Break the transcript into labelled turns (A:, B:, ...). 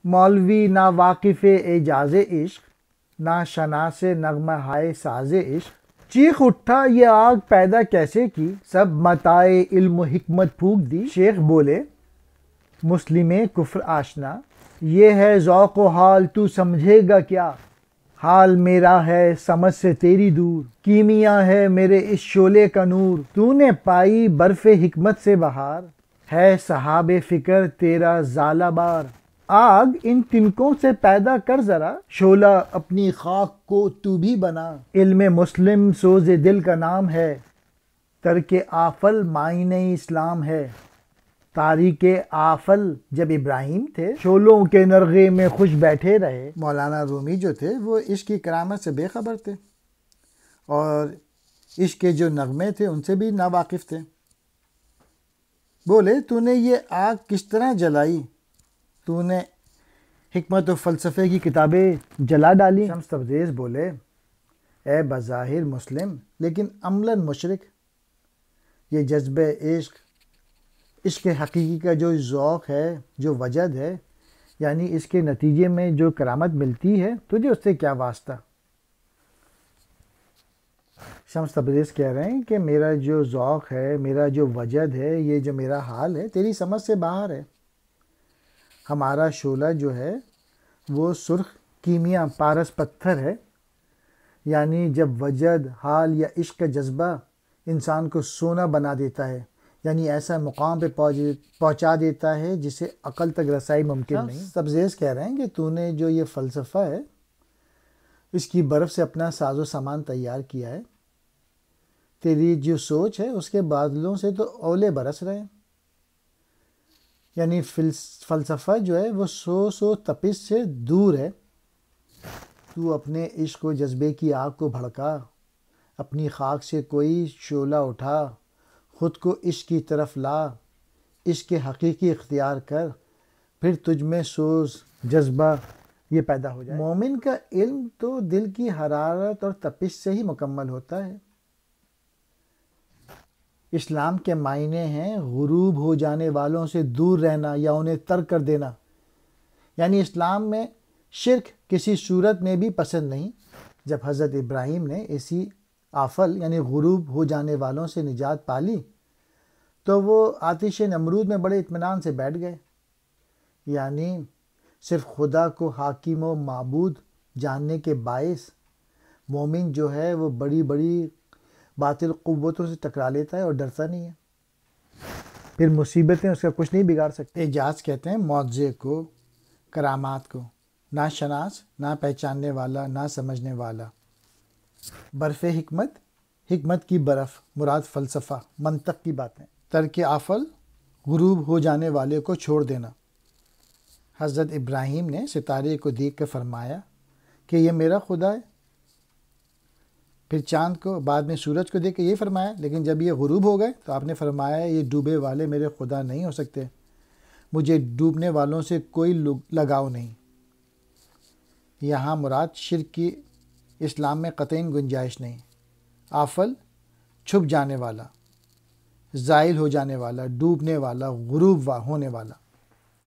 A: مولوی نہ واقف اعجاز عشق، نہ شناس نغمہ ہائے ساز عشق۔ چیخ اٹھا یہ آگ پیدا کیسے کی، سب متاع علم و حکمت پھونک دی۔ شیخ بولے مسلم کفر آشنا، یہ ہے ذوق و حال تو سمجھے گا کیا، حال میرا ہے سمجھ سے تیری دور، کیمیا ہے میرے اس شعلے کا نور۔ تو نے پائی برف حکمت سے بہار، ہے سحاب فکر تیرا زالہ بار۔ آگ ان تنکوں سے پیدا کر ذرا، شعلہ اپنی خاک کو تو بھی بنا۔ علم مسلم سوز دل کا نام ہے، ترک آفل معین اسلام ہے۔ تاریک آفل جب ابراہیم تھے، شعلوں کے نرغے میں خوش بیٹھے رہے۔ مولانا رومی جو تھے وہ عشق کی کرامت سے بے خبر تھے، اور عشق کے جو نغمے تھے ان سے بھی ناواقف تھے۔ بولے تو نے یہ آگ کس طرح جلائی، تو نے حکمت و فلسفے کی کتابیں جلا ڈالی۔ شمس تبریز بولے اے بظاہر مسلم لیکن عملاً مشرک، یہ جذبہ عشق، عشق حقیقی کا جو ذوق ہے، جو وجد ہے، یعنی اس کے نتیجے میں جو کرامت ملتی ہے، تجھے اس سے کیا واسطہ۔ شمس تبریز کہہ رہے ہیں کہ میرا جو ذوق ہے، میرا جو وجد ہے، یہ جو میرا حال ہے تیری سمجھ سے باہر ہے۔ ہمارا شعلہ جو ہے وہ سرخ کیمیا پارس پتھر ہے، یعنی جب وجد، حال یا عشق کا جذبہ انسان کو سونا بنا دیتا ہے، یعنی ایسا مقام پہ پہنچا دیتا ہے جسے عقل تک رسائی ممکن نہیں۔ تبریز کہہ رہے ہیں کہ تو نے جو یہ فلسفہ ہے، اس کی برف سے اپنا ساز و سامان تیار کیا ہے، تیری جو سوچ ہے اس کے بادلوں سے تو اولے برس رہے ہیں، یعنی فلسفہ جو ہے وہ سو تپش سے دور ہے۔ تو اپنے عشق و جذبے کی آگ کو بھڑکا، اپنی خاک سے کوئی شعلہ اٹھا، خود کو عشق کی طرف لا، عشق حقیقی اختیار کر، پھر تجھ میں سوز جذبہ یہ پیدا ہو جائے۔ مومن کا علم تو دل کی حرارت اور تپش سے ہی مکمل ہوتا ہے۔ اسلام کے معنی ہیں غروب ہو جانے والوں سے دور رہنا یا انہیں ترک کر دینا، یعنی اسلام میں شرک کسی صورت میں بھی پسند نہیں۔ جب حضرت ابراہیم نے اسی آفل یعنی غروب ہو جانے والوں سے نجات پالی تو وہ آتش نمرود میں بڑے اطمینان سے بیٹھ گئے، یعنی صرف خدا کو حاکم و معبود جاننے کے باعث مومن جو ہے وہ بڑی بڑی باطل قوتوں سے ٹکرا لیتا ہے اور ڈرتا نہیں ہے، پھر مصیبتیں اس کا کچھ نہیں بگاڑ سکتی۔ اعجاز کہتے ہیں معجزے کو، کرامات کو، نہ شناس، نہ پہچاننے والا، نہ سمجھنے والا۔ برف حکمت، حکمت کی برف مراد فلسفہ، منطق کی باتیں۔ ترک آفل، غروب ہو جانے والے کو چھوڑ دینا۔ حضرت ابراہیم نے ستارے کو دیکھ کر فرمایا کہ یہ میرا خدا ہے، پھر چاند کو، بعد میں سورج کو دیکھ کے یہ فرمایا، لیکن جب یہ غروب ہو گئے تو آپ نے فرمایا یہ ڈوبے والے میرے خدا نہیں ہو سکتے، مجھے ڈوبنے والوں سے کوئی لگاؤ نہیں۔ یہاں مراد شرک کی اسلام میں قطعی گنجائش نہیں۔ آفل چھپ جانے والا، زائل ہو جانے والا، ڈوبنے والا، غروب ہونے والا۔